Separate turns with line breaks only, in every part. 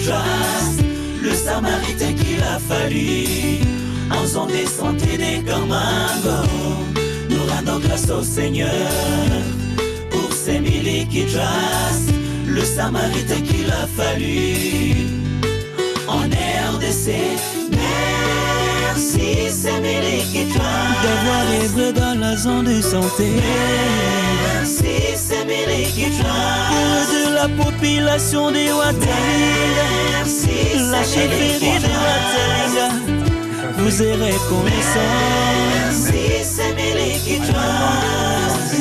Trust, le Samaritain qu'il a fallu, en zone de santé des Camango. Nous rendons grâce au Seigneur pour Semiliki Trust, le Samaritain qu'il a fallu en RDC. Merci Semiliki Trust
d'avoir œuvré dans la zone de santé.
Merci Semiliki Trust
pour de la population de Watalinga.
Merci
la chefferie de Watalinga vous est reconnaissant.
Merci Semiliki Trust.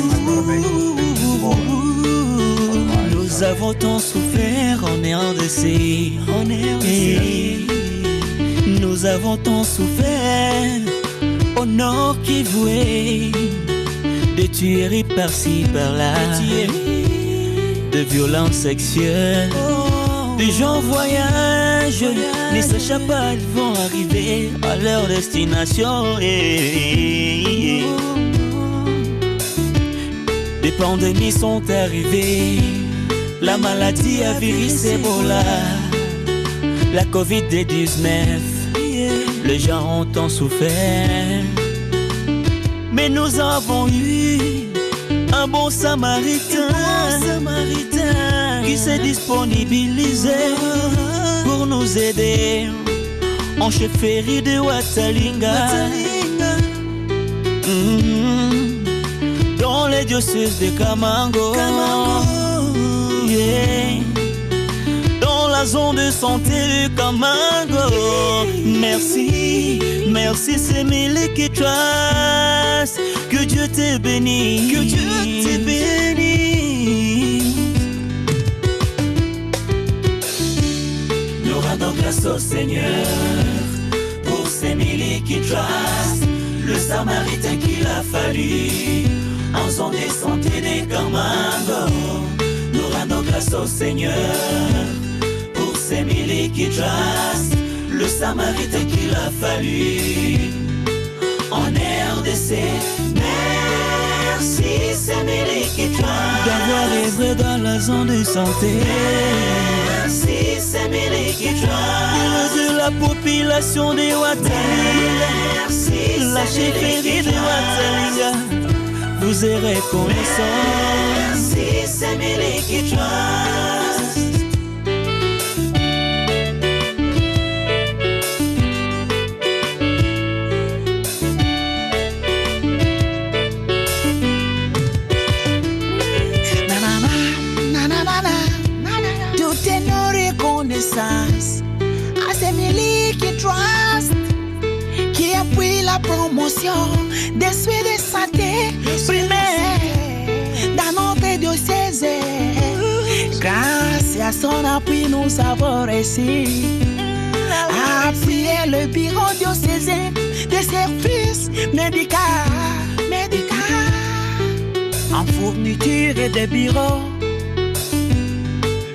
Nous avons tant souffert en RDC, nous avons tant souffert au nord Kivu, de tueries par-ci par-là, de violences sexuelles. Les gens voyagent, ne sachant pas ils vont arriver à leur destination. Des pandémies sont arrivées, la maladie à virus Ebola, la Covid-19, les gens ont tant souffert. Mais nous avons eu un bon Samaritain, qui s'est disponibilisé pour nous aider en chefferie de Watalinga. Dans les diocèses de Camango, dans la zone de santé de Camango. Merci, merci Semiliki Trust, que Dieu te bénisse, que Dieu te bénisse.
Nous rendons grâce au Seigneur pour Semiliki Trust, le Samaritain qu'il a fallu en zone de santé des Camango. Nous rendons grâce au Seigneur pour Semiliki Trust, le Samaritain qu'il a fallu en RDC. Merci Semiliki Trust
d'avoir œuvré dans la zone de santé.
Merci Semiliki Trust
de la population de Watalinga.
Merci
la chefferie de Watalinga vous est reconnaissant.
Merci Semiliki Trust.
Tout est nos reconnaissances à Semiliki Trust, qui appuie la promotion des soins de santé primaire dans notre diocèse. Grâce à son appui, nous avons réussi à appuyer le bureau diocésain des services médicaux en fourniture de bureaux,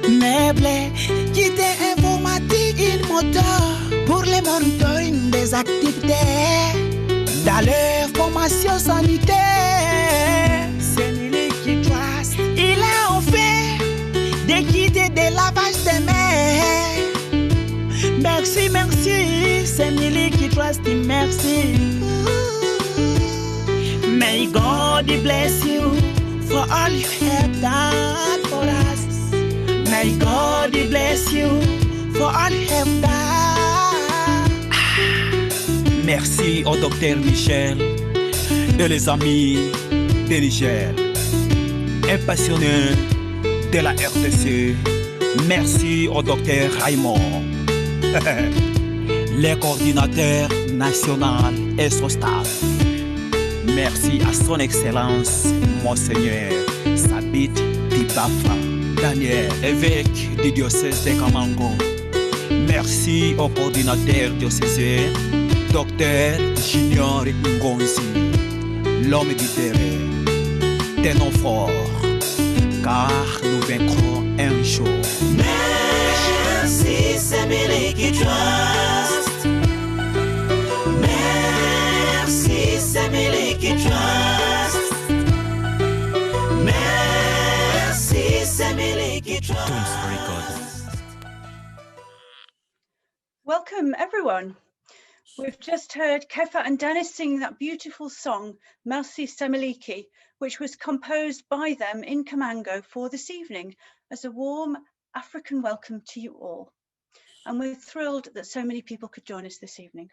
meubles, kits informatiques et moteur pour le monitoring des activités dans leur formation sanitaire. Semiliki Trust, il a offert des kits de lavage des mains. Merci, merci, Semiliki Trust, merci. May God bless you for all you have done for us. May God bless you for all you have done.
Merci au docteur Michel et les amis de Niger, un passionné de la RDC. Merci au docteur Raymond, le coordinateur national et son staff. Merci à son excellence, Monseigneur Sabit Dibafa Daniel, évêque du diocèse de Camango. Merci au coordinateur diocésain, Docteur Junior Ngonzi, l'homme du terrain. Tenons fort, car nous vaincrons un jour.
Merci Semiliki Trust. Merci Semiliki Trust. Merci Semiliki Trust.
Welcome everyone. We've just heard Kefa and Dennis sing that beautiful song, Merci Semiliki, which was composed by them in Kamango for this evening as a warm African welcome to you all. And we're thrilled that so many people could join us this evening.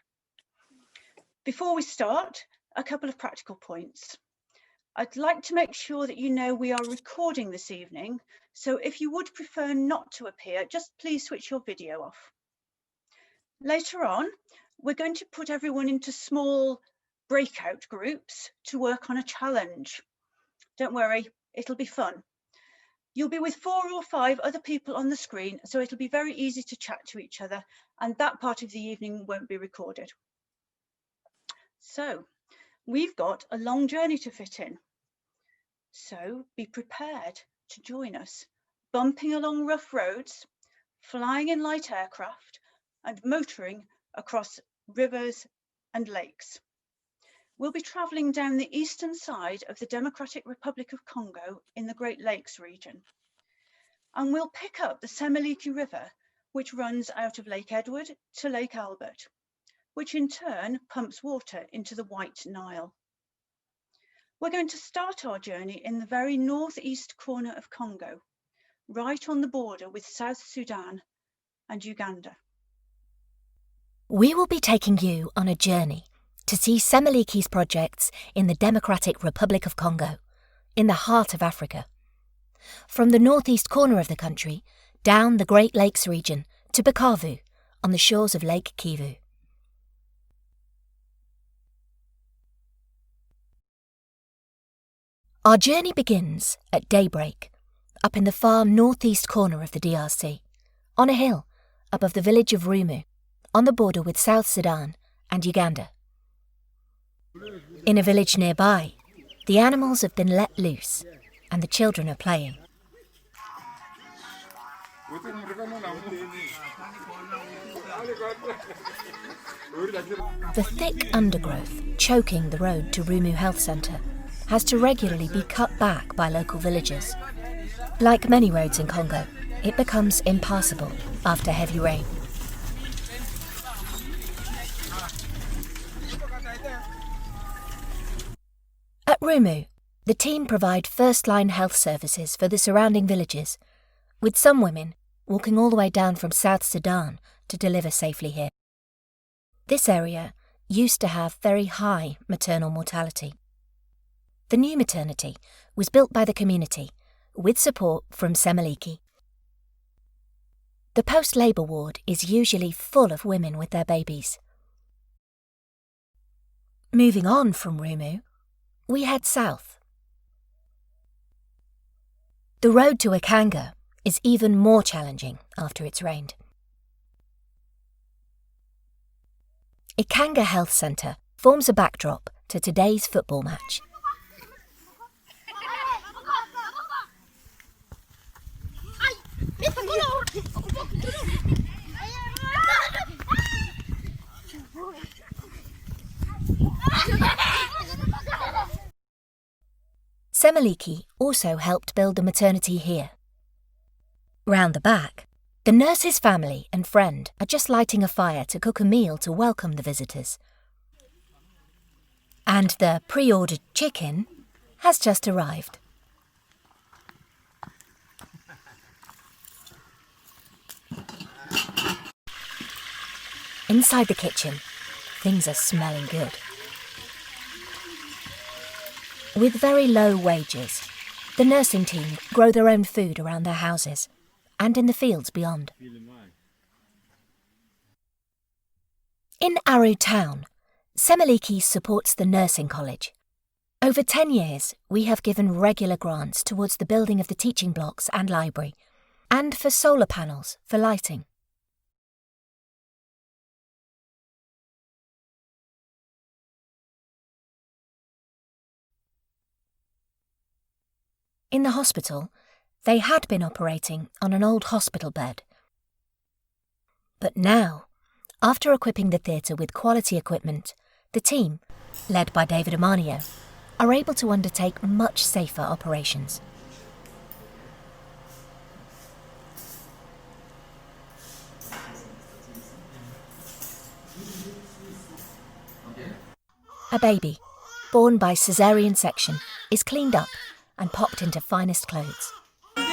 Before we start, a couple of practical points. I'd like to make sure that you know we are recording this evening, so if you would prefer not to appear, just please switch your video off. Later on, we're going to put everyone into small breakout groups to work on a challenge. Don't worry, it'll be fun. You'll be with 4 or 5 other people on the screen, so it'll be very easy to chat to each other, and that part of the evening won't be recorded. So, we've got a long journey to fit in. So be prepared to join us, bumping along rough roads, flying in light aircraft, and motoring across rivers and lakes. We'll be travelling down the eastern side of the Democratic Republic of Congo in the Great Lakes region. And we'll pick up the Semiliki River, which runs out of Lake Edward to Lake Albert, which in turn pumps water into the White Nile. We're going to start our journey in the very northeast corner of Congo, right on the border with South Sudan and Uganda.
We will be taking you on a journey to see Semiliki's projects in the Democratic Republic of Congo, in the heart of Africa. From the northeast corner of the country, down the Great Lakes region to Bukavu, on the shores of Lake Kivu. Our journey begins at daybreak, up in the far northeast corner of the DRC, on a hill above the village of Rumu, on the border with South Sudan and Uganda. In a village nearby, the animals have been let loose and the children are playing. The thick undergrowth choking the road to Rumu Health Centre has to regularly be cut back by local villagers. Like many roads in Congo, it becomes impassable after heavy rain. At Rumu, the team provide first-line health services for the surrounding villages, with some women walking all the way down from South Sudan to deliver safely here. This area used to have very high maternal mortality. The new maternity was built by the community, with support from Semiliki. The post-labour ward is usually full of women with their babies. Moving on from Rumu, we head south. The road to Ikanga is even more challenging after it's rained. Ikanga Health Centre forms a backdrop to today's football match. Semiliki also helped build the maternity here. Round the back, the nurse's family and friend are just lighting a fire to cook a meal to welcome the visitors. And the pre-ordered chicken has just arrived. Inside the kitchen, things are smelling good. With very low wages, the nursing team grow their own food around their houses and in the fields beyond. In Aru town, Semiliki supports the nursing college. Over 10 years, we have given regular grants towards the building of the teaching blocks and library, and for solar panels for lighting. In the hospital, they had been operating on an old hospital bed. But now, after equipping the theatre with quality equipment, the team, led by David Amanio, are able to undertake much safer operations. A baby, born by caesarean section, is cleaned up and popped into finest clothes. In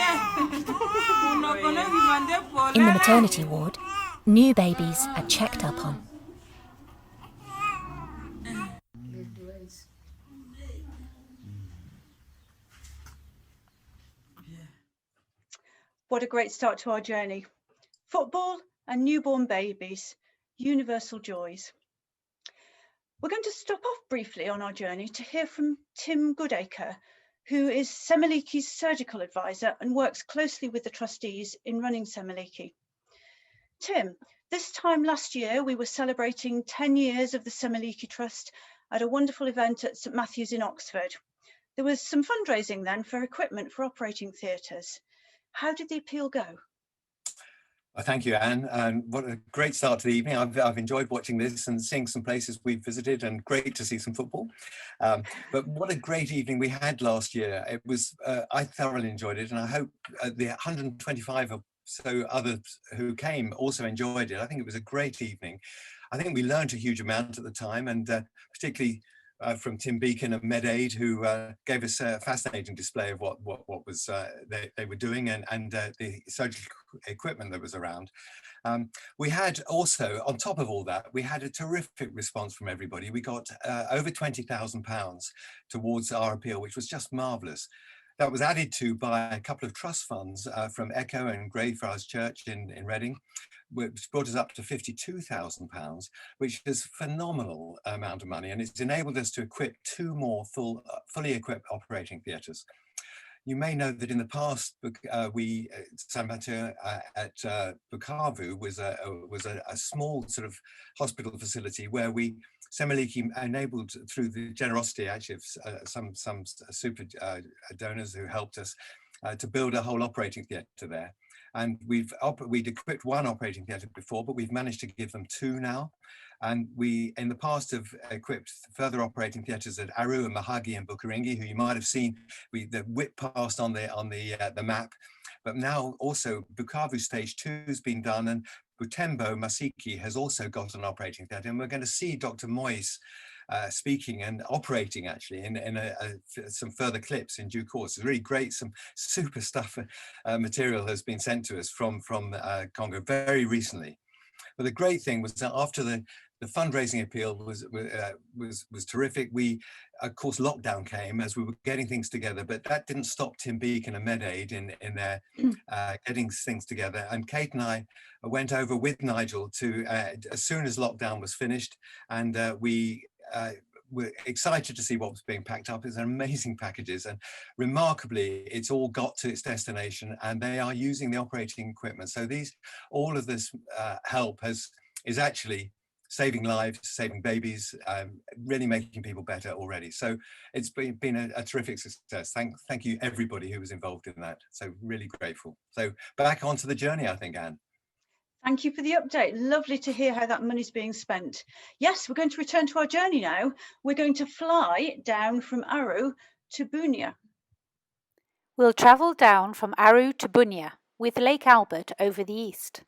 the maternity ward, new babies are checked up on.
What a great start to our journey. Football and newborn babies, universal joys. We're going to stop off briefly on our journey to hear from Tim Goodacre, who is Semiliki's surgical advisor and works closely with the trustees in running Semiliki. Tim, this time last year, we were celebrating 10 years of the Semiliki Trust at a wonderful event at St Matthew's in Oxford. There was some fundraising then for equipment for operating theatres. How did the appeal go?
Thank you, Anne, and what a great start to the evening. I've enjoyed watching this and seeing some places we've visited, and great to see some football. But what a great evening we had last year. It was, I thoroughly enjoyed it, and I hope the 125 or so others who came also enjoyed it. I think it was a great evening. I think we learned a huge amount at the time, and particularly from Tim Beacon of MedAid, who gave us a fascinating display of what was they were doing and the surgical equipment that was around. We had also, on top of all that, we had a terrific response from everybody. We got over £20,000 towards our appeal, which was just marvellous. That was added to by a couple of trust funds from Echo and Greyfriars Church in Reading, which brought us up to £52,000, which is a phenomenal amount of money. And it's enabled us to equip 2 more fully equipped operating theatres. You may know that in the past, San Mateo at Bukavu was a small sort of hospital facility where Semiliki enabled, through the generosity actually of some super donors who helped us, to build a whole operating theatre there. And we'd equipped 1 operating theatre before, but we've managed to give them 2 now. And we, in the past, have equipped further operating theatres at Aru and Mahagi and Bukaringi, who you might have seen the whip passed on the map. But now also Bukavu stage 2 has been done, and Butembo Masiki has also got an operating theatre. And we're going to see Dr. Moyes speaking and operating actually in some further clips in due course. It's really great. Some super stuff material has been sent to us from Congo very recently. But the great thing was that after the fundraising appeal was terrific. We, of course, lockdown came as we were getting things together, but that didn't stop Tim Beacon and MedAid in their getting things together. And Kate and I went over with Nigel to as soon as lockdown was finished, and we were excited to see what was being packed up. It's amazing packages, and remarkably, it's all got to its destination, and they are using the operating equipment. So all of this help is actually saving lives, saving babies, really making people better already. So it's been a terrific success. Thank you everybody who was involved in that. So really grateful. So back onto the journey, I think, Anne.
Thank you for the update. Lovely to hear how that money's being spent. Yes, we're going to return to our journey now. We're going to fly down from Aru to Bunia.
We'll travel down from Aru to Bunia with Lake Albert over the east.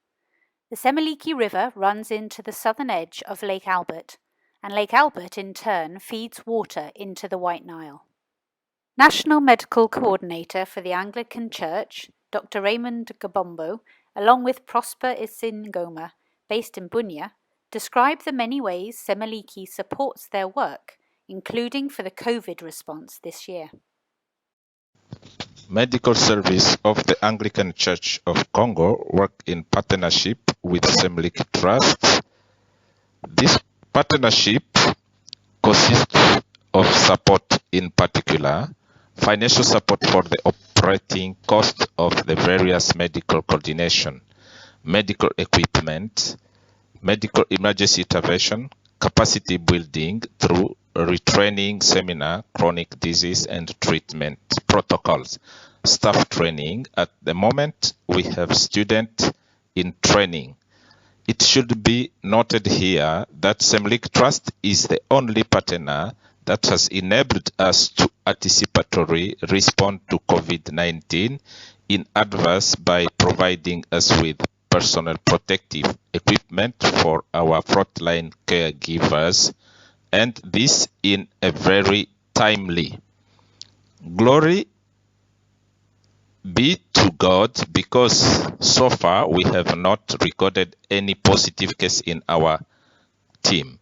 The Semiliki River runs into the southern edge of Lake Albert, and Lake Albert in turn feeds water into the White Nile. National Medical Coordinator for the Anglican Church, Dr. Raymond Gabombo, along with Prosper Isingoma, based in Bunia, describe the many ways Semiliki supports their work, including for the COVID response this year.
Medical Service of the Anglican Church of Congo work in partnership with Semiliki Trust. This partnership consists of support, in particular, financial support for the operating cost of the various medical coordination, medical equipment, medical emergency intervention, capacity building through retraining seminar, chronic disease and treatment protocols, staff training. At the moment, we have students in training. It should be noted here that Semiliki Trust is the only partner that has enabled us to anticipatory respond to COVID-19 in advance by providing us with personal protective equipment for our frontline caregivers and this in a very timely. Glory be to God, because so far we have not recorded any positive case in our team.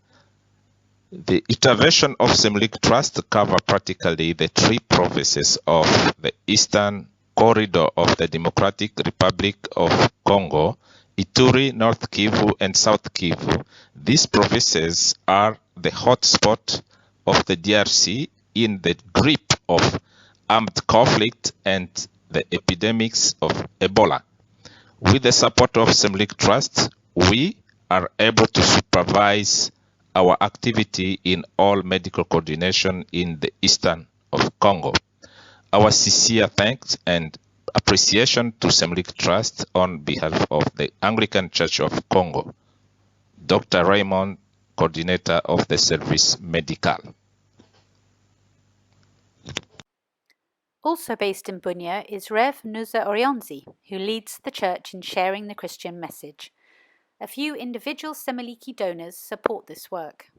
The intervention of Semiliki Trust cover practically the 3 provinces of the eastern corridor of the Democratic Republic of Congo, Ituri, North Kivu, and South Kivu. These provinces are the hotspot of the DRC in the grip of armed conflict and the epidemics of Ebola. With the support of Semiliki Trust, we are able to supervise our activity in all medical coordination in the eastern of Congo. Our sincere thanks and appreciation to Semiliki Trust on behalf of the Anglican Church of Congo. Dr. Raymond, coordinator of the Service Medical.
Also based in Bunia is Rev Nusa Orionzi, who leads the church in sharing the Christian message. A few individual Semiliki donors support this work.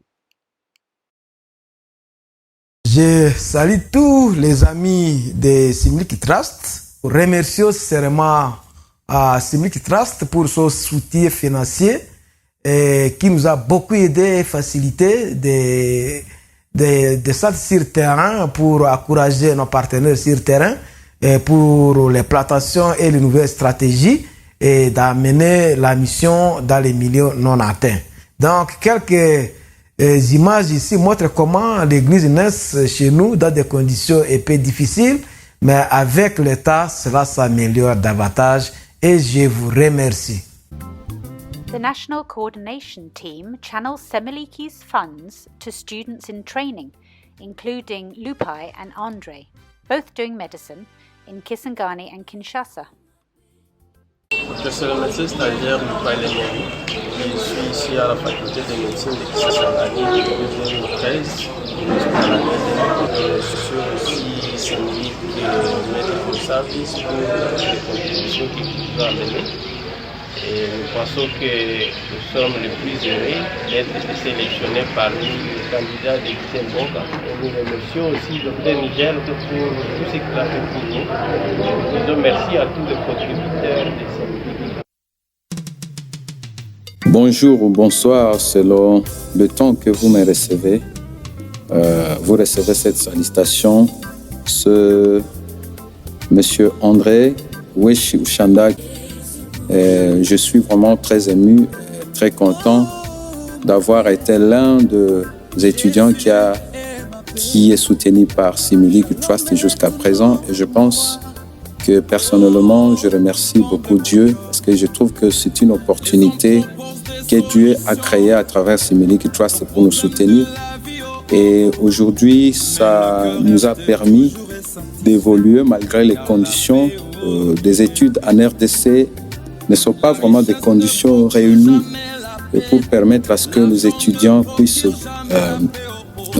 Je salue tous les amis de Semiliki Trust. Remercie sincèrement à Semiliki Trust pour son soutien financier qui nous a beaucoup aidé et facilité de sortir sur terrain pour encourager nos partenaires sur terrain pour les plantations et les nouvelles stratégies et d'amener la mission dans les milieux non atteints. Donc, quelques images ici montrent comment l'église naît chez nous dans des conditions un peu difficiles, mais avec le temps, cela s'améliore davantage et je vous remercie.
The National Coordination Team channels Semiliki's funds to students in training, including Lupai and Andre, both doing medicine in Kisangani and Kinshasa.
Je suis le médecin stagiaire Lupai Lemoni. Je suis ici à la faculté de médecine de Kisangani depuis 2013. Je suis aussi Semiliki Medical Service pour les contributions qu'il va amener. Et nous pensons que nous sommes les plus heureux d'être sélectionnés parmi les candidats de Kitemboka. Et nous remercions aussi le Dr Nigel pour tout ce qu'il a fait pour nous. Nous disons merci à tous les contributeurs de Semiliki.
Bonjour ou bonsoir selon le temps que vous me recevez. Vous recevez cette salutation. Ce monsieur André Weshi Ushanda. Je suis vraiment très ému, très content d'avoir été l'un des étudiants qui est soutenu par Semiliki Trust jusqu'à présent. Et je pense que personnellement, je remercie beaucoup Dieu parce que je trouve que c'est une opportunité que Dieu a créée à travers Semiliki Trust pour nous soutenir. Et aujourd'hui, ça nous a permis d'évoluer malgré les conditions des études en RDC. Ne sont pas vraiment des conditions réunies pour permettre à ce que les étudiants puissent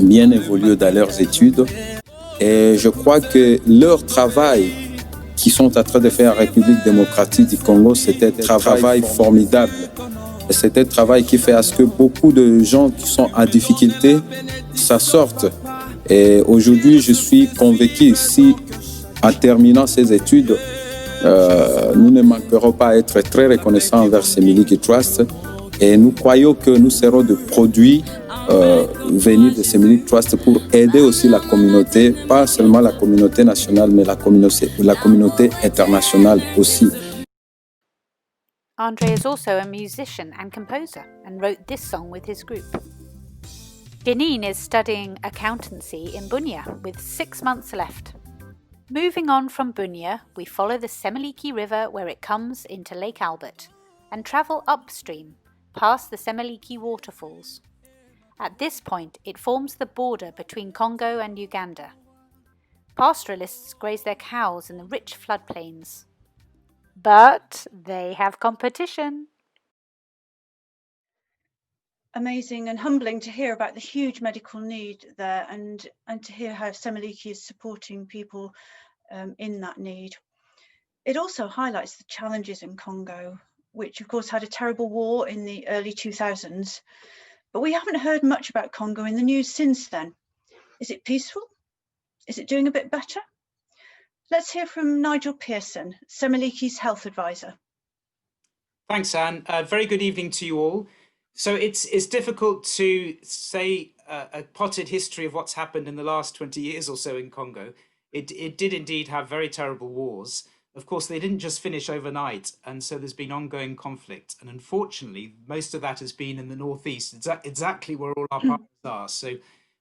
bien évoluer dans leurs études. Et je crois que leur travail qu'ils sont en train de faire en République démocratique du Congo, c'était un travail formidable. Et c'était un travail qui fait à ce que beaucoup de gens qui sont en difficulté, ça sorte. Et aujourd'hui, je suis convaincu, si en terminant ces études, nous ne manquerons pas à être très reconnaissants envers Semiliki Trust et nous croyons que nous serons des produits venus de Semiliki Trust pour aider aussi la communauté, pas seulement la communauté nationale, mais la communauté internationale aussi.
Andre is also a musician and composer and wrote this song with his group. Janine is studying accountancy in Bunia with 6 months left. Moving on from Bunia, we follow the Semiliki River where it comes into Lake Albert and travel upstream past the Semiliki waterfalls. At this point, it forms the border between Congo and Uganda. Pastoralists graze their cows in the rich floodplains. But they have competition.
Amazing and humbling to hear about the huge medical need there and to hear how Semiliki is supporting people in that need. It also highlights the challenges in Congo, which of course had a terrible war in the early 2000s, But we haven't heard much about Congo in the news since then. Is it peaceful? Is it doing a bit better? Let's hear from Nigel Pearson, Semiliki's health advisor.
Thanks, Anne. Very good evening to you all. So it's difficult to say a potted history of what's happened in the last 20 years or so in Congo. It did indeed have very terrible wars. Of course, they didn't just finish overnight, and so there's been ongoing conflict. And unfortunately, most of that has been in the northeast, exactly where all our partners are. So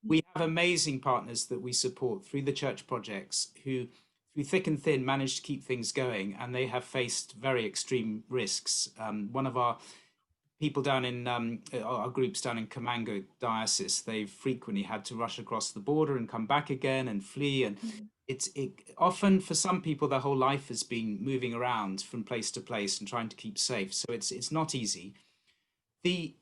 we have amazing partners that we support through the church projects who, through thick and thin, managed to keep things going, and they have faced very extreme risks. One of our people down in our groups down in Kamango diocese, they've frequently had to rush across the border and come back again and flee. And it often for some people, their whole life has been moving around from place to place and trying to keep safe. So it's not easy. The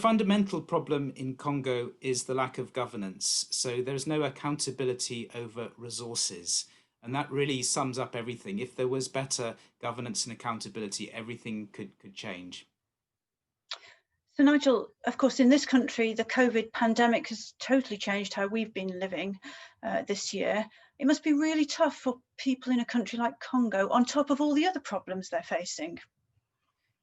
fundamental problem in Congo is the lack of governance. So there's no accountability over resources. And that really sums up everything. If there was better governance and accountability, everything could change.
So Nigel, of course, in this country, the COVID pandemic has totally changed how we've been living this year. It must be really tough for people in a country like Congo, on top of all the other problems they're facing.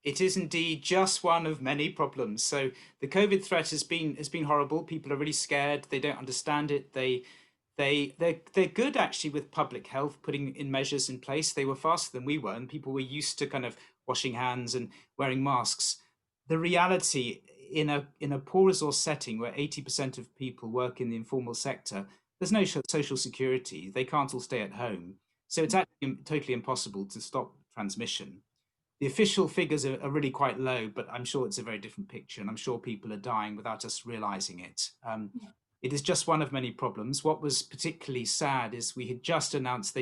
It is indeed just one of many problems. So the COVID threat has been horrible. People are really scared. They don't understand it. They're good actually with public health, putting in measures in place. They were faster than we were, and people were used to kind of washing hands and wearing masks. The reality in a poor resource setting where 80% of people work in the informal sector, there's no social security. They can't all stay at home. So it's actually totally impossible to stop transmission. The official figures are really quite low, but I'm sure it's a very different picture, and I'm sure people are dying without us realizing it. It is just one of many problems. What was particularly sad is they just announced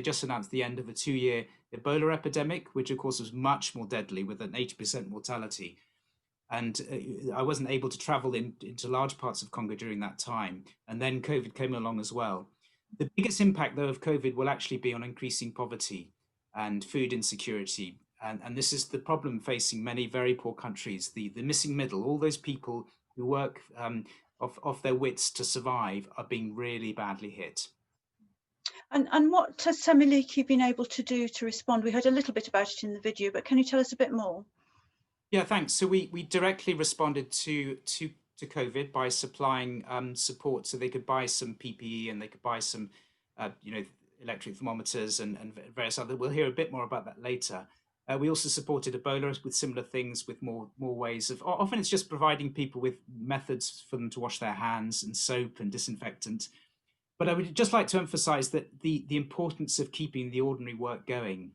the end of a 2-year Ebola epidemic, which of course was much more deadly with an 80% mortality. And I wasn't able to travel into large parts of Congo during that time. And then COVID came along as well. The biggest impact, though, of COVID will actually be on increasing poverty and food insecurity. And this is the problem facing many very poor countries, the missing middle. All those people who work off their wits to survive are being really badly hit.
And what has Semiliki been able to do to respond? We heard a little bit about it in the video, but can you tell us a bit more?
Yeah, thanks. So we directly responded to COVID by supplying support, so they could buy some PPE and they could buy some, electric thermometers and various other. We'll hear a bit more about that later. We also supported Ebola with similar things, with more ways of. Often it's just providing people with methods for them to wash their hands and soap and disinfectant. But I would just like to emphasize that the importance of keeping the ordinary work going.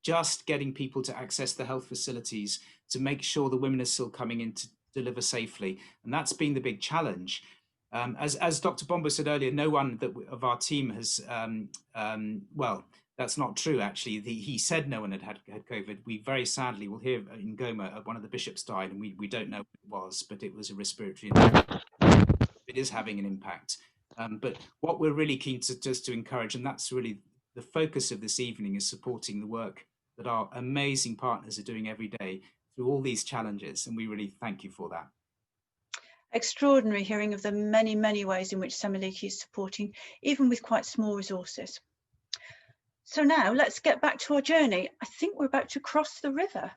Just getting people to access the health facilities to make sure the women are still coming in to deliver safely. And that's been the big challenge. As Dr. Bombo said earlier, no one of our team has, well, that's not true, actually. He said no one had COVID. We very sadly will hear in Goma, one of the bishops died, and we don't know what it was, but it was a respiratory infection. It is having an impact. But what we're really keen to encourage, and that's really the focus of this evening, is supporting the work that our amazing partners are doing every day through all these challenges, and we really thank you for that.
Extraordinary hearing of the many, many ways in which Semiliki is supporting, even with quite small resources. So now let's get back to our journey. I think we're about to cross the river.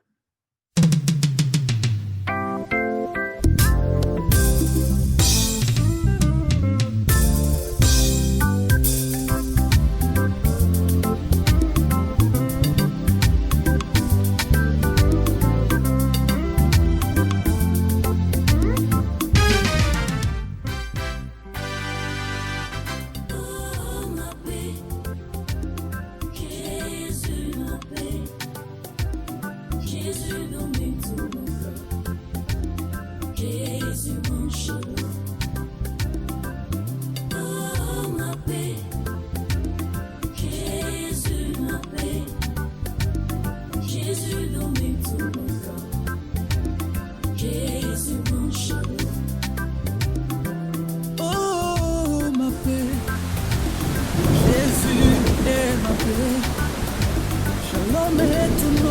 Shalom et tout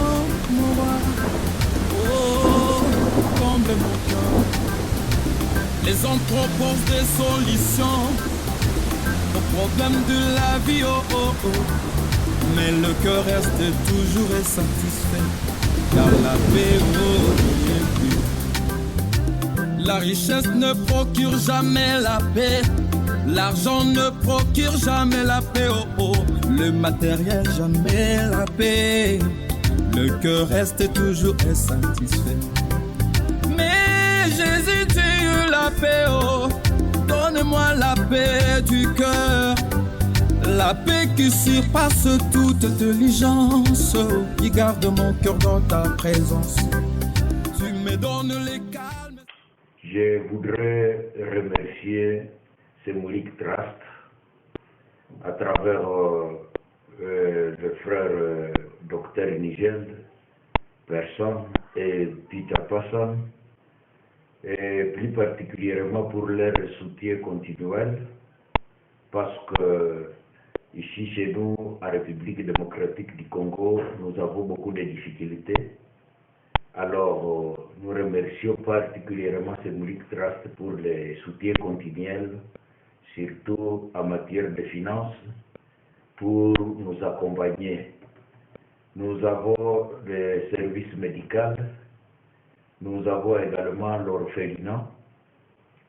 mon roi. Oh.
Les hommes proposent des solutions aux problèmes de la vie, oh oh oh. Mais le cœur reste toujours insatisfait, car la paix, oh, la richesse ne procure jamais la paix. L'argent ne procure jamais la paix, oh oh. Le matériel jamais la paix. Le cœur reste toujours insatisfait. Mais Jésus, tu es la paix, oh. Donne-moi la paix du cœur. La paix qui surpasse toute intelligence, qui garde mon cœur dans ta présence. Tu me donnes les calmes.
Je voudrais remercier Semiliki Trust à travers le frère Dr Nigel Person et Peter Passon, et plus particulièrement pour leur soutien continuel, parce que ici chez nous, en République démocratique du Congo, nous avons beaucoup de difficultés. Alors, nous remercions particulièrement Semiliki Trust pour les soutiens continuels, surtout en matière de finances, pour nous accompagner. Nous avons des services médicaux, nous avons également l'orphelinat.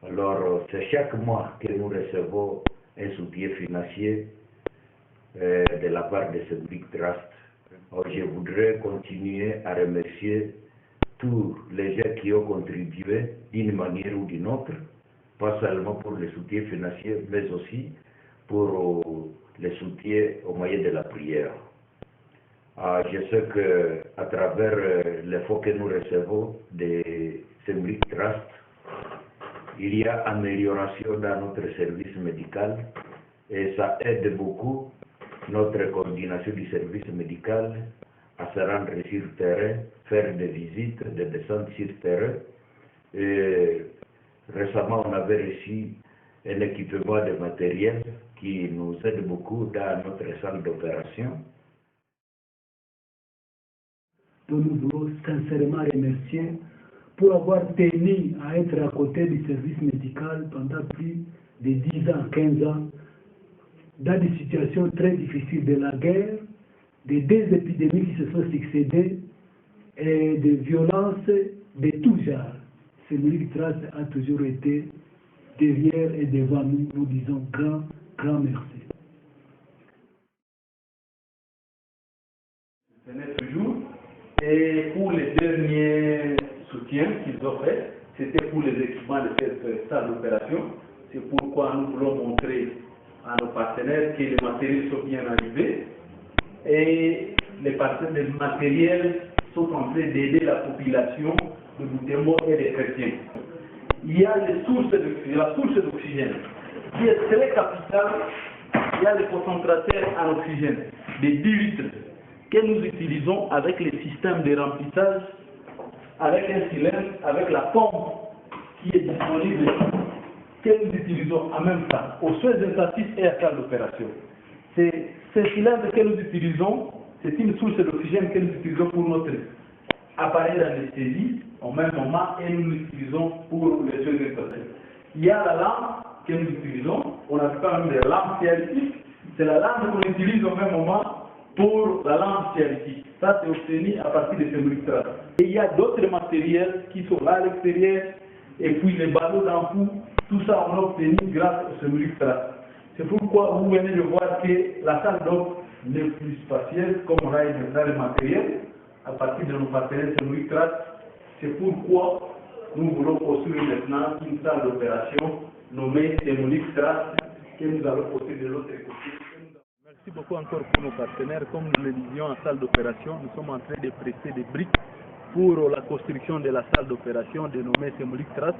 Alors, c'est chaque mois que nous recevons un soutien financier de la part de Semiliki Trust. Alors, je voudrais continuer à remercier tous les gens qui ont contribué d'une manière ou d'une autre, pas seulement pour le soutien financier, mais aussi pour le soutien au moyen de la prière. Je sais qu'à travers l'effort que nous recevons de Semiliki Trust, il y a amélioration dans notre service médical et ça aide beaucoup notre coordination du service médical à se rendre sur terrain, faire des visites, des descentes sur terrain. Et récemment, on avait reçu un équipement de matériel qui nous aide beaucoup dans notre salle d'opération.
Nous voulons sincèrement remercier pour avoir tenu à être à côté du service médical pendant plus de 10 ans, 15 ans, dans des situations très difficiles de la guerre, des deux épidémies qui se sont succédées et des violences de tout genre. Semiliki Trust a toujours été derrière et devant nous. Nous disons grand merci.
Venez toujours. Et pour les derniers soutiens qu'ils ont fait, c'était pour les équipements de cette salle d'opération. C'est pourquoi nous voulons montrer à nos partenaires que les matériels sont bien arrivés et les matériels sont en train d'aider la population de Butembo et des chrétiens. Il y a la source d'oxygène qui est très capitale. Il y a les concentrateurs en oxygène de 10 litres que nous utilisons avec les systèmes de remplissage, avec un cylindre, avec la pompe qui est disponible, que nous utilisons en même temps aux soins intensifs et à salle d'opération. C'est ce cylindre que nous utilisons, c'est une source d'oxygène que nous utilisons pour notre appareil d'anesthésie au même moment et nous l'utilisons pour les soins intensifs. Il y a la lampe que nous utilisons, on appelle pas même des lampes dialytiques, c'est la lampe qu'on utilise au même moment pour la lampe dialytique. Ça, c'est obtenu à partir de Semiliki Trust. Et il y a d'autres matériels qui sont là à l'extérieur, et puis les ballots d'ampoule, tout ça on a obtenu grâce au Semiliki Trust. C'est pourquoi vous venez de voir que la salle d'op n'est plus spatiale, comme on a dans le matériel, à partir de nos partenaires Semiliki Trust. C'est pourquoi nous voulons construire maintenant une salle d'opération nommée Semiliki Trust, que nous allons construire de l'autre côté.
Merci beaucoup encore pour nos partenaires. Comme nous le disions en salle d'opération, nous sommes en train de presser des briques pour la construction de la salle d'opération dénommée Semiliki Trust.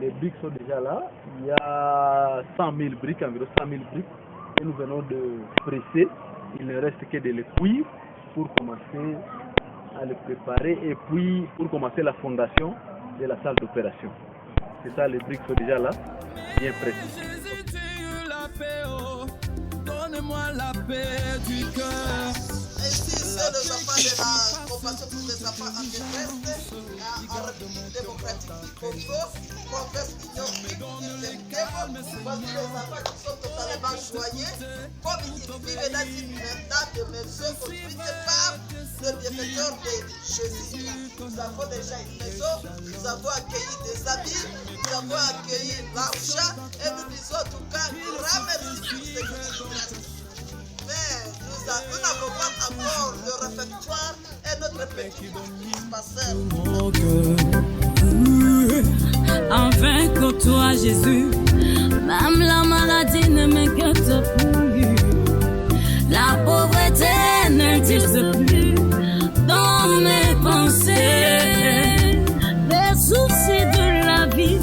Les briques sont déjà là. Il y a 100 000 briques, environ 100 000 briques que nous venons de presser. Il ne reste que de les cuire pour commencer à les préparer et puis pour commencer la fondation de la salle d'opération. C'est ça, les briques sont déjà là, bien pressées.
Donne-moi la paix du cœur.
c'est les enfants de la compassion pour les enfants en détresse en République démocratique du Congo, province d'Union voici les enfants qui sont totalement joyeux, comme ils vivent dans une de maison construite par le bienfaiteur de Jésus. Nous avons déjà une maison, nous avons accueilli des amis, nous avons accueilli l'argent et nous disons en tout cas grand merci pour ce qui nous reste. Mais nous n'avons pas encore le réfectoire et notre petit dispensaire.
Enfin que toi Jésus, même la maladie ne m'inquiète plus. La pauvreté n'existe plus dans mes pensées. Les soucis de la vie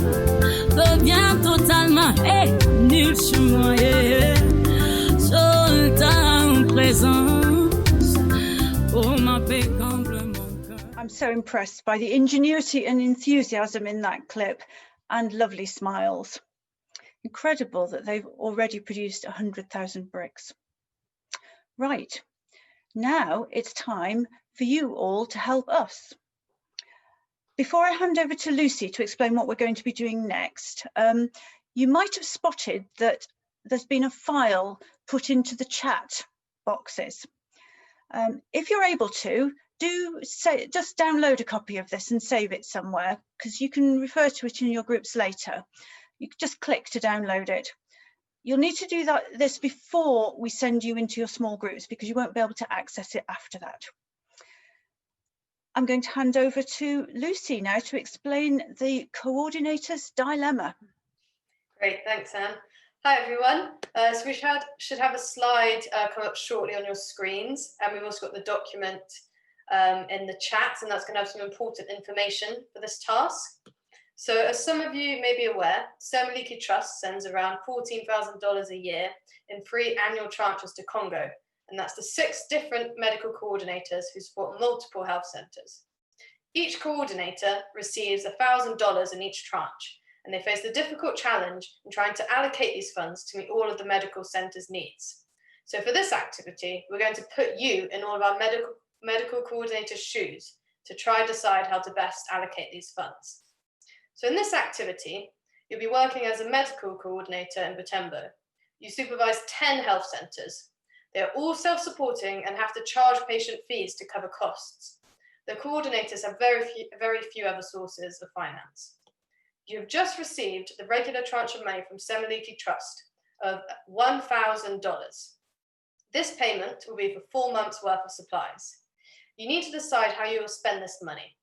deviennent totalement nuls chez moi. Seul en présence, oh ma paix comble mon cœur.
I'm so impressed by the ingenuity and enthusiasm in that clip and lovely smiles. Incredible that they've already produced 100,000 bricks. Right, now it's time for you all to help us. Before I hand over to Lucy to explain what we're going to be doing next, you might have spotted that there's been a file put into the chat boxes. If you're able to, just download a copy of this and save it somewhere, because you can refer to it in your groups later. You can just click to download it. You'll need to do this before we send you into your small groups, because you won't be able to access it after that. I'm going to hand over to Lucy now to explain the coordinator's dilemma.
Great, thanks, Anne. Hi, everyone. So we should have a slide come up shortly on your screens, and we've also got the document in the chat, and that's going to have some important information for this task. So as some of you may be aware, Semiliki Trust sends around $14,000 a year in 3 annual tranches to Congo, and that's to 6 different medical coordinators who support multiple health centers. Each coordinator receives $1,000 in each tranche, and they face the difficult challenge in trying to allocate these funds to meet all of the medical center's needs. So for this activity, we're going to put you in all of our medical coordinators' shoes to try and decide how to best allocate these funds. So in this activity, you'll be working as a medical coordinator in Butembo. You supervise 10 health centers. They are all self-supporting and have to charge patient fees to cover costs. The coordinators have very few other sources of finance. You have just received the regular tranche of money from Semiliki Trust of $1,000. This payment will be for 4 months' worth of supplies. You need to decide how you will spend this money.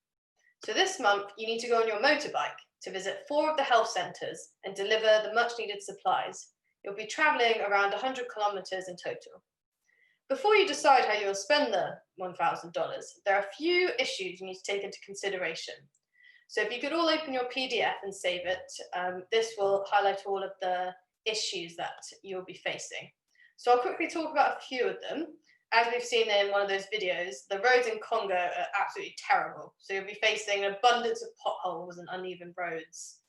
So this month, you need to go on your motorbike to visit 4 of the health centers and deliver the much needed supplies. You'll be traveling around 100 kilometers in total. Before you decide how you will spend the $1,000, there are a few issues you need to take into consideration. So if you could all open your PDF and save it, this will highlight all of the issues that you'll be facing. So I'll quickly talk about a few of them. As we've seen in one of those videos, the roads in Congo are absolutely terrible. So you'll be facing an abundance of potholes and uneven roads.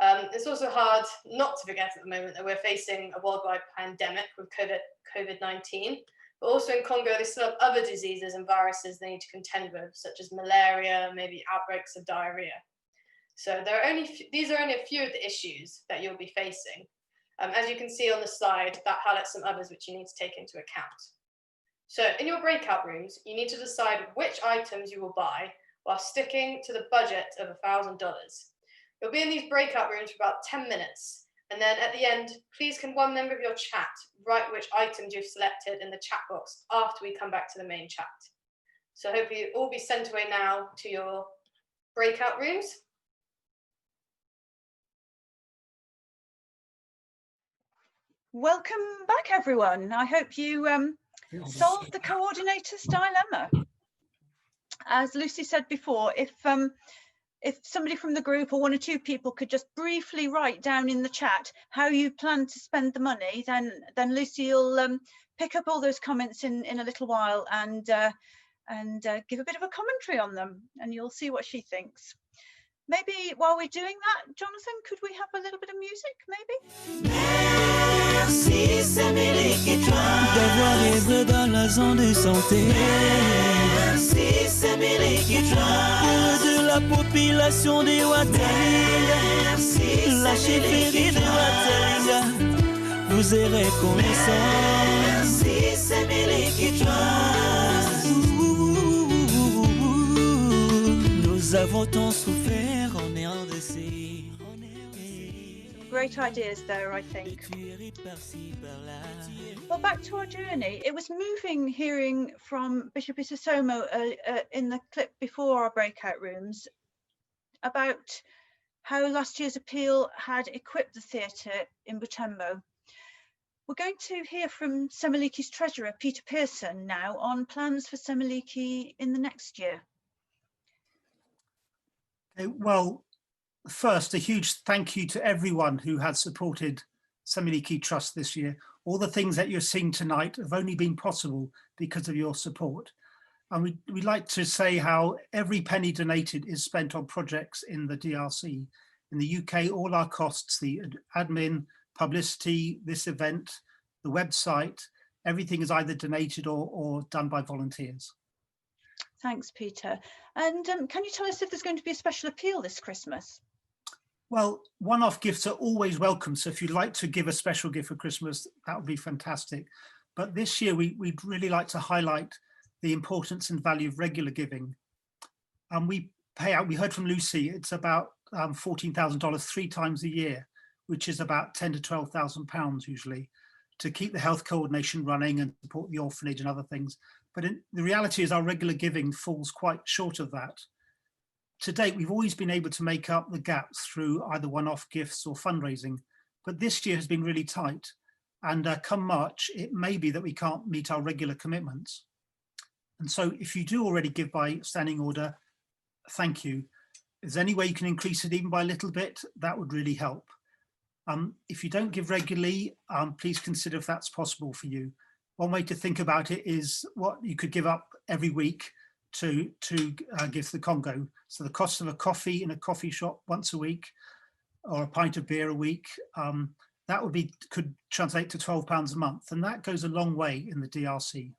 It's also hard not to forget at the moment that we're facing a worldwide pandemic with COVID-19, but also in Congo, they still have other diseases and viruses they need to contend with, such as malaria, maybe outbreaks of diarrhea. So these are only a few of the issues that you'll be facing. As you can see on the slide, that highlights some others which you need to take into account. So in your breakout rooms, you need to decide which items you will buy while sticking to the budget of $1,000. You'll be in these breakout rooms for about 10 minutes. And then at the end, please can one member of your chat write which items you've selected in the chat box after we come back to the main chat. So hopefully you'll all be sent away now to your breakout rooms.
Welcome back, everyone. I hope you solved the coordinator's dilemma. As Lucy said before, if somebody from the group or 1 or 2 people could just briefly write down in the chat how you plan to spend the money, then Lucy will pick up all those comments in a little while and give a bit of a commentary on them, and you'll see what she thinks. Maybe while we're doing that, Jonathan, could we have a little bit of music, maybe?
Merci Semiliki Trust
d'avoir œuvré dans la zone de santé.
Merci Semiliki Trust
Pour de la population de Watalinga, la chefferie de Watalinga vous est reconnaissant.
Merci Semiliki Trust.
Nous avons tant souffert en RDC.
Great ideas there, I think. Well, back to our journey. It was moving hearing from Bishop Isasomo in the clip before our breakout rooms about how last year's appeal had equipped the theatre in Butembo. We're going to hear from Semiliki's treasurer, Peter Pearson, now on plans for Semiliki in the next year.
Well, first, a huge thank you to everyone who has supported Semiliki Trust this year. All the things that you're seeing tonight have only been possible because of your support. And we'd like to say how every penny donated is spent on projects in the DRC. In the UK, all our costs, the admin, publicity, this event, the website, everything is either donated or done by volunteers.
Thanks, Peter. And can you tell us if there's going to be a special appeal this Christmas?
Well, one-off gifts are always welcome. So if you'd like to give a special gift for Christmas, that would be fantastic. But this year, we'd really like to highlight the importance and value of regular giving. And we pay out, we heard from Lucy, it's about $14,000 3 times a year, which is about £10,000 to £12,000 usually, to keep the health coordination running and support the orphanage and other things. But the reality is our regular giving falls quite short of that. To date, we've always been able to make up the gaps through either one-off gifts or fundraising, but this year has been really tight. And come March, it may be that we can't meet our regular commitments. And so if you do already give by standing order, thank you. If there's any way you can increase it even by a little bit, that would really help. If you don't give regularly, please consider if that's possible for you. One way to think about it is what you could give up every week to give to the Congo. So the cost of a coffee in a coffee shop once a week, or a pint of beer a week, that could translate to £12 a month, and that goes a long way in the DRC.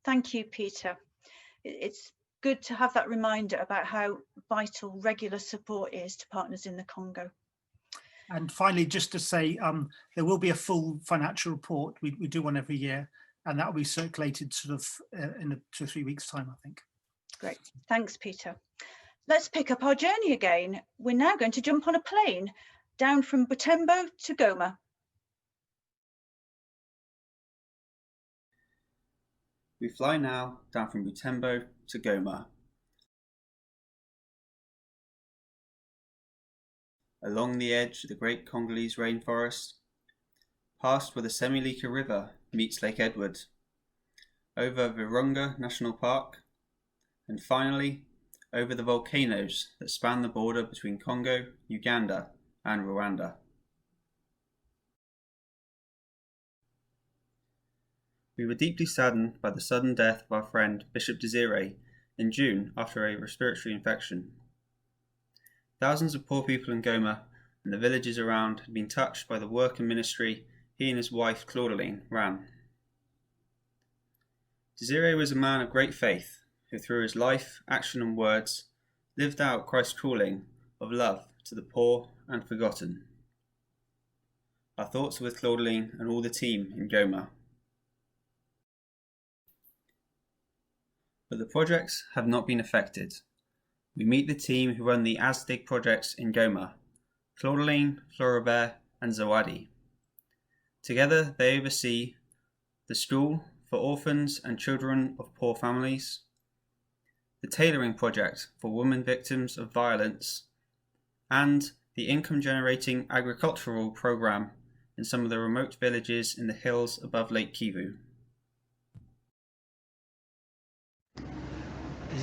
Thank you, Peter. It's good to have that reminder about how vital regular support is to partners in the Congo.
And finally, just to say, there will be a full financial report. We do one every year, and that will be circulated sort of in 2 or 3 weeks' time, I think.
Great, thanks, Peter. Let's pick up our journey again. We're now going to jump on a plane down from Butembo to Goma.
We fly now down from Butembo to Goma. Along the edge of the great Congolese rainforest, past where the Semiliki River meets Lake Edward, over Virunga National Park, and finally over the volcanoes that span the border between Congo, Uganda, and Rwanda. We were deeply saddened by the sudden death of our friend Bishop Desiree in June after a respiratory infection. Thousands of poor people in Goma and the villages around had been touched by the work and ministry he and his wife Claudeline ran. Desiree was a man of great faith who through his life, action and words lived out Christ's calling of love to the poor and forgotten. Our thoughts are with Claudeline and all the team in Goma. But the projects have not been affected. We meet the team who run the ASDIG projects in Goma, Claudeline, Floribert and Zawadi. Together they oversee the school for orphans and children of poor families, the tailoring project for women victims of violence, and the income-generating agricultural program in some of the remote villages in the hills above Lake Kivu.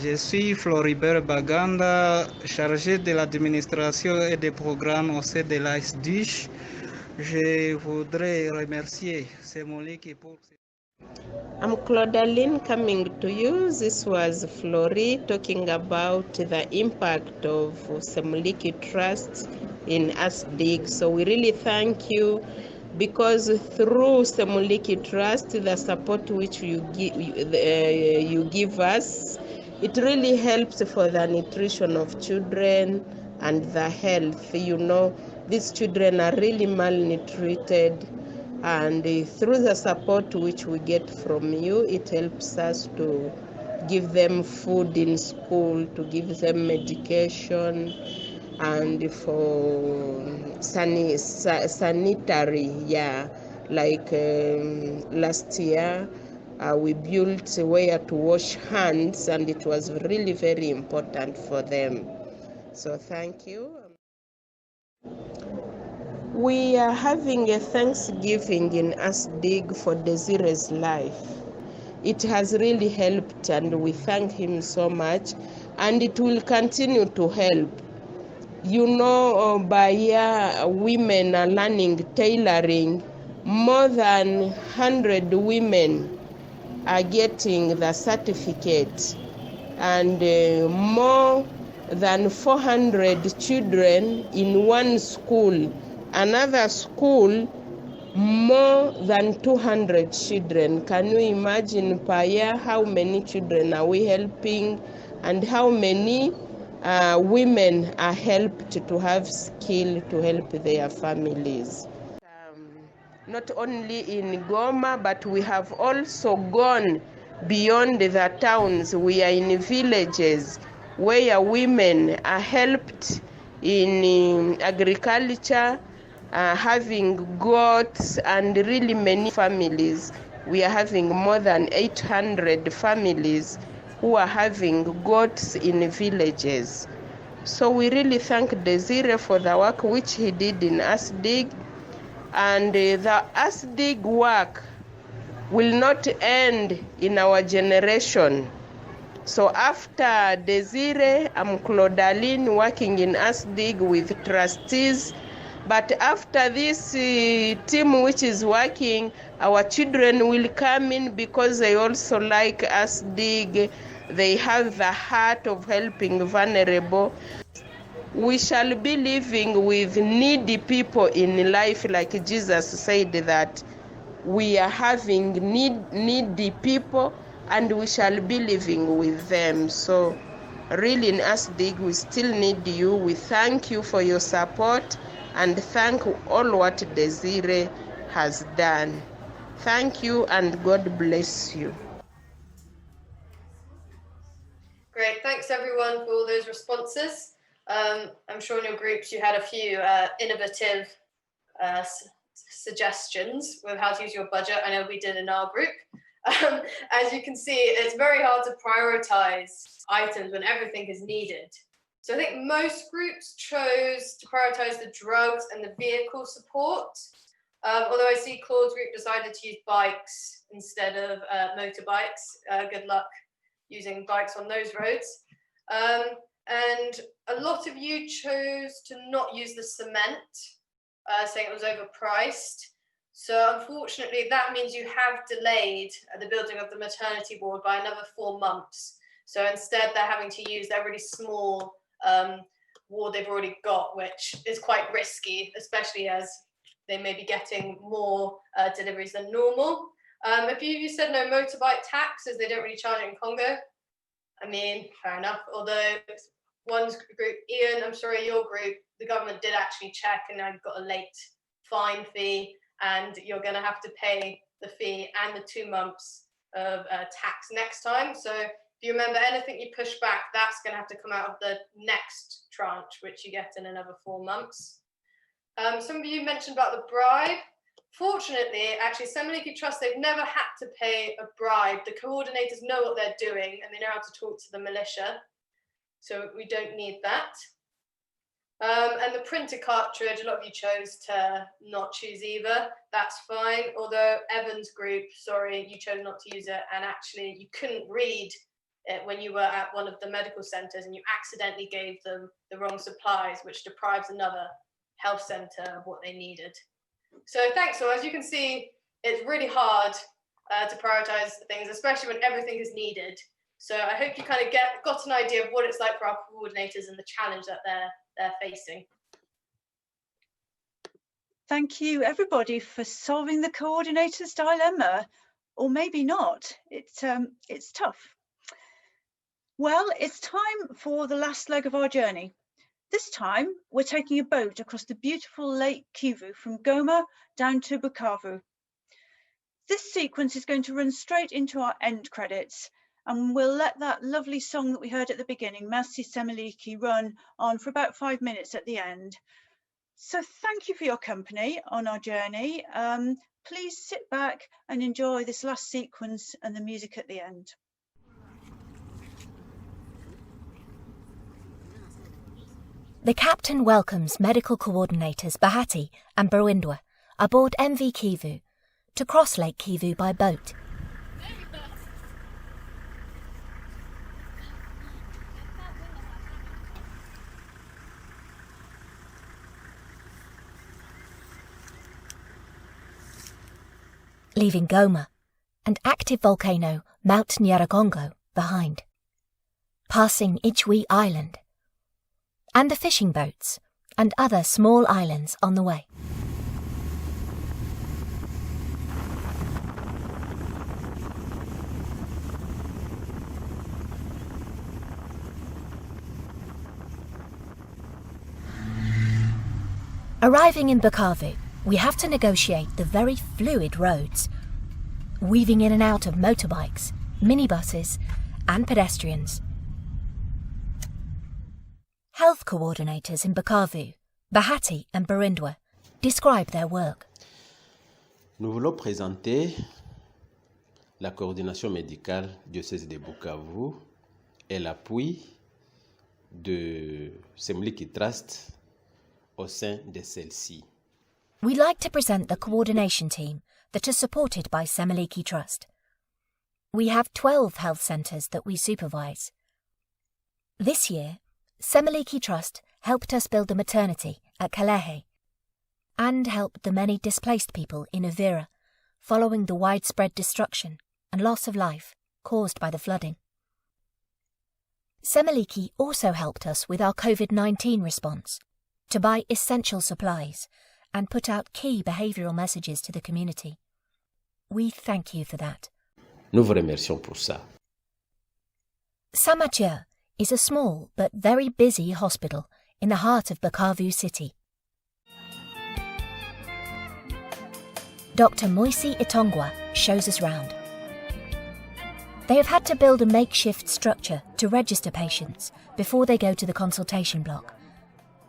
Je suis Floribert Baganda, chargé de l'administration et des programmes au sein de l'ASDIG. Je voudrais remercier Semiliki pour...
I'm Claudaline coming to you. This was Flori talking about the impact of Semiliki Trust in ASDIG. So we really thank you because through Semiliki Trust, the support which you give us, it really helps for the nutrition of children and the health. You know, these children are really malnutrited, and through the support which we get from you, it helps us to give them food in school, to give them medication, and for sanitary, yeah, like last year we built where to wash hands, and it was really very important for them. So thank you. We are having a Thanksgiving in ASDIG for Desiree's life. It has really helped, and we thank him so much, and it will continue to help. You know, by year, women are learning tailoring. More than 100 women are getting the certificate, and more than 400 children in one school. Another school, more than 200 children. Can you imagine per year how many children are we helping, and how many women are helped to have skill to help their families? Not only in Goma, but we have also gone beyond the towns. We are in villages where women are helped in agriculture, having goats, and really many families. We are having more than 800 families who are having goats in villages. So we really thank Desire for the work which he did in ASDIG, and the ASDIG work will not end in our generation. So after Desire, I'm Claudaline working in ASDIG with trustees. But after this team which is working, our children will come in because they also like ASDIG. They have the heart of helping vulnerable. We shall be living with needy people in life, like Jesus said that we are having needy people, and we shall be living with them. So really in ASDIG, we still need you. We thank you for your support, and thank all what Desire has done. Thank you, and God bless you.
Great, thanks everyone for all those responses. I'm sure in your groups you had a few innovative suggestions with how to use your budget. I know we did in our group. As you can see, it's very hard to prioritize items when everything is needed. So I think most groups chose to prioritize the drugs and the vehicle support. Although I see Claude's group decided to use bikes instead of motorbikes. Good luck using bikes on those roads. And a lot of you chose to not use the cement, saying it was overpriced. So unfortunately, that means you have delayed the building of the maternity ward by another 4 months. So instead, they're having to use their really small ward they've already got, which is quite risky, especially as they may be getting more deliveries than normal. A few of you said no motorbike tax, as they don't really charge it in Congo. I mean, fair enough. Although one group, Ian, I'm sorry, your group, the government did actually check, and I've got a late fine fee, and you're going to have to pay the fee and the 2 months of tax next time. So if you remember anything you push back, that's going to have to come out of the next tranche, which you get in another 4 months. Some of you mentioned about the bribe. Fortunately, actually, Semiliki Trust, they've never had to pay a bribe. The coordinators know what they're doing, and they know how to talk to the militia. So we don't need that. And the printer cartridge, a lot of you chose to not choose either. That's fine. Although Evan's group, sorry, you chose not to use it. And actually, you couldn't read it when you were at one of the medical centers, and you accidentally gave them the wrong supplies, which deprives another health center of what they needed. So thanks. So as you can see, it's really hard to prioritize things, especially when everything is needed. So I hope you kind of got an idea of what it's like for our coordinators and the challenge that they're facing.
Thank you, everybody, for solving the coordinator's dilemma, or maybe not. It's tough. Well, it's time for the last leg of our journey. This time, we're taking a boat across the beautiful Lake Kivu from Goma down to Bukavu. This sequence is going to run straight into our end credits, and we'll let that lovely song that we heard at the beginning, Merci Semiliki, run on for about 5 minutes at the end. So thank you for your company on our journey. Please sit back and enjoy this last sequence and the music at the end.
The captain welcomes medical coordinators Bahati and Barwindwa aboard MV Kivu to cross Lake Kivu by boat. Leaving Goma and active volcano Mount Nyiragongo behind. Passing Ichwi Island and the fishing boats and other small islands on the way. Arriving in Bukavu, we have to negotiate the very fluid roads, weaving in and out of motorbikes, minibuses, and pedestrians. Health coordinators in Bukavu, Bahati and Barwindwa, describe their work.
Nous voulons présenter la coordination médicale diocèse de Bukavu et l'appui de Semiliki Trust au sein de celle-ci.
We'd like to present the coordination team that is supported by Semiliki Trust. We have 12 health centres that we supervise. This year, Semiliki Trust helped us build a maternity at Kalehe and helped the many displaced people in Uvira following the widespread destruction and loss of life caused by the flooding. Semiliki also helped us with our COVID-19 response to buy essential supplies and put out key behavioural messages to the community. We thank you for that.
Nous vous remercions pour ça.
Saint-Mathieu is a small but very busy hospital in the heart of Bukavu city. Dr. Moisi Itongwa shows us round. They have had to build a makeshift structure to register patients before they go to the consultation block,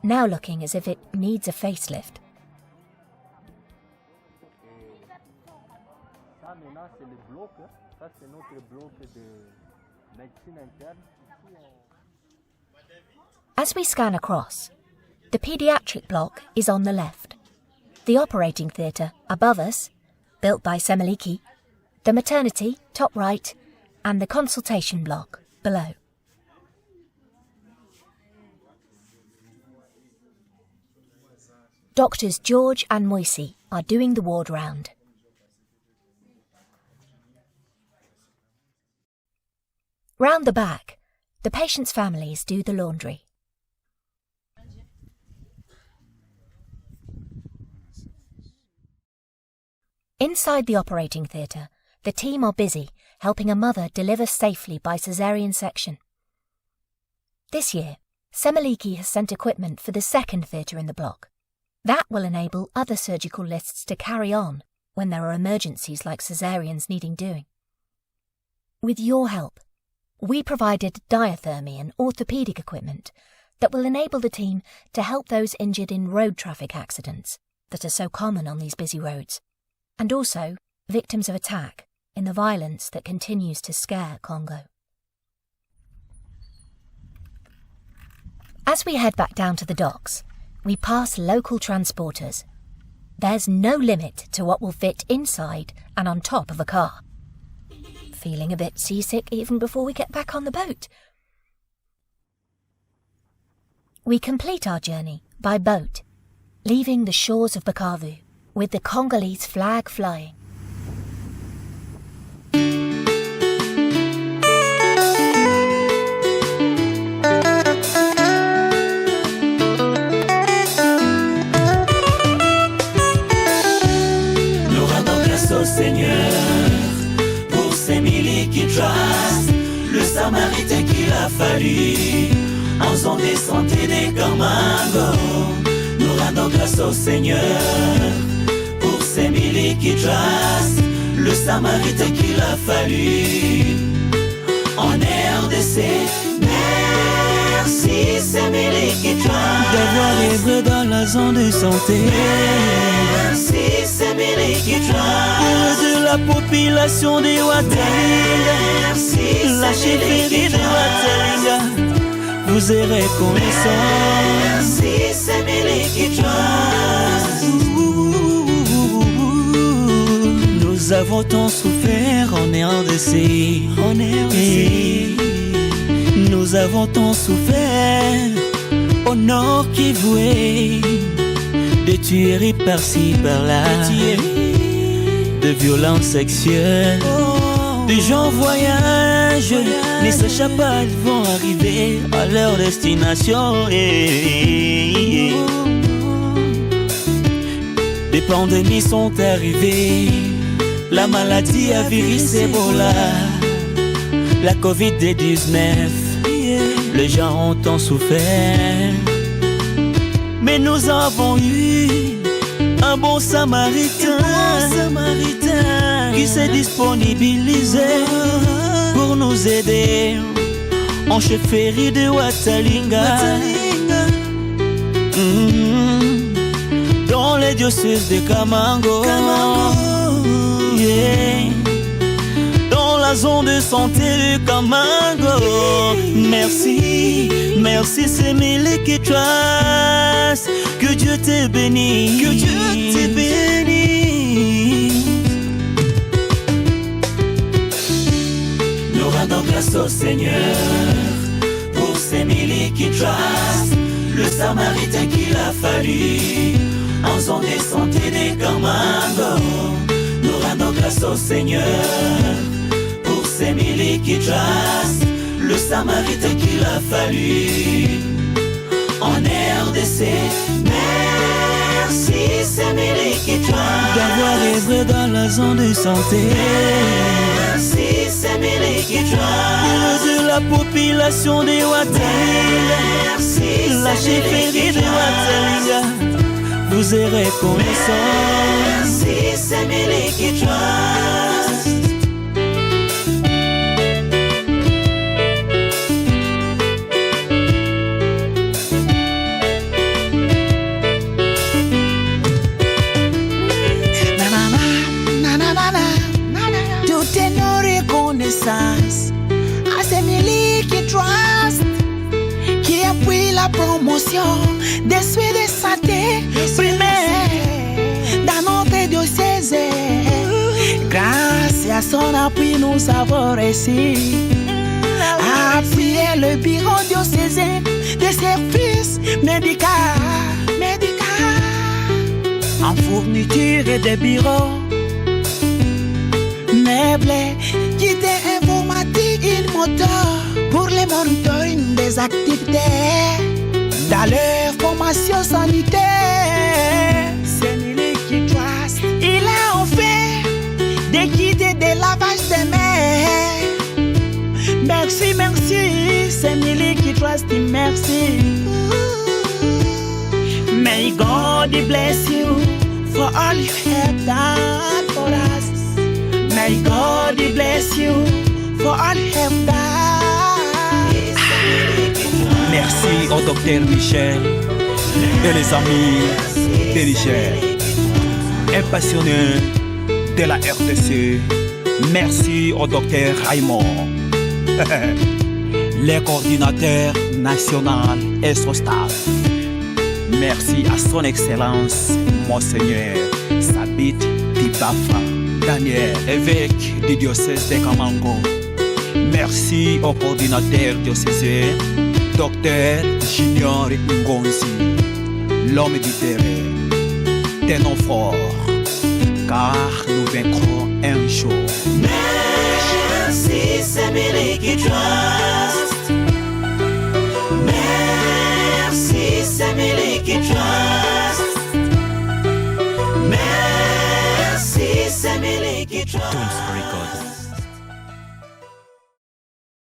now looking as if it needs a facelift. As we scan across, the paediatric block is on the left, the operating theatre above us, built by Semiliki, the maternity top right, and the consultation block below. Doctors George and Moisi are doing the ward round. Round the back, the patients' families do the laundry. Inside the operating theatre, the team are busy helping a mother deliver safely by caesarean section. This year, Semiliki has sent equipment for the second theatre in the block. That will enable other surgical lists to carry on when there are emergencies like caesareans needing doing. With your help, we provided diathermy and orthopaedic equipment that will enable the team to help those injured in road traffic accidents that are so common on these busy roads, and also victims of attack in the violence that continues to scare Congo. As we head back down to the docks, we pass local transporters. There's no limit to what will fit inside and on top of a car. Feeling a bit seasick even before we get back on the boat. We complete our journey by boat, leaving the shores of Bukavu with the Congolese flag flying.
a fallu en zone de santé des Camango. Nous rendons grâce au Seigneur pour Semiliki Trust, le Samaritain qu'il a fallu en RDC. Merci Semiliki Trust
d'avoir œuvré dans la zone de santé.
Merci Semiliki Trust
pour de la population de Watalinga.
Merci
la chefferie de Watalinga vous est reconnaissant.
Merci Semiliki Trust.
Nous avons tant souffert en RDC. Nous avons tant souffert au nord Kivu, de tueries par-ci par-là, de violences sexuelles. Des gens voyagent, ne sachant pas ils vont arriver à leur destination. Des pandémies sont arrivées, la maladie à virus Ebola, la Covid-19, les gens ont tant souffert. Mais nous avons eu un bon samaritain, qui s'est disponibilisé pour nous aider en chefferie de Watalinga. Dans les diocèses de Camango, yeah. Dans la zone de santé de Camango. Merci, merci Semiliki Trust. Que Dieu te bénisse, que Dieu te bénisse.
Nous rendons grâce au Seigneur pour Semiliki Trust, le Samaritain qu'il a fallu en zone de santé des Camango. Nous rendons grâce au Seigneur pour Semiliki Trust, le Samaritain qu'il a fallu en RDC. Merci Semiliki Trust
d'avoir œuvré dans la zone de santé.
Merci Semiliki Trust
pour de la population de Watalinga.
Merci
la chefferie de Watalinga vous est reconnaissant.
Merci Semiliki Trust.
Tout est nos reconnaissances à Semiliki Trust qui appuie la promotion des soins de santé primaire dans notre diocèse. Grâce à son appui, nous avons réussi à appuyer le bureau diocésain des services médicaux en fourniture et des bureaux, meubles, kits informatiques, une moto pour le monitoring des activités dans leur formation sanitaire. Semiliki Trust, il a offert des kits de lavage des mains. Merci, merci, Semiliki Trust, merci. May God bless you for all you have done for us. May God bless you for all you have done.
Merci au docteur Michel et les amis de Niger, un passionné de la RDC. Merci au docteur Raymond, le coordinateur national et son staff. Merci à son excellence, Monseigneur Sabit Tibafa Daniel, évêque du diocèse de Camango. Merci au coordinateur diocésain, Docteur Junior Ngonzi, l'homme du terrain. Tenons fort, car nous vaincrons un jour.
Merci Semiliki Trust. Merci Semiliki Trust. Merci Semiliki Trust.
Records.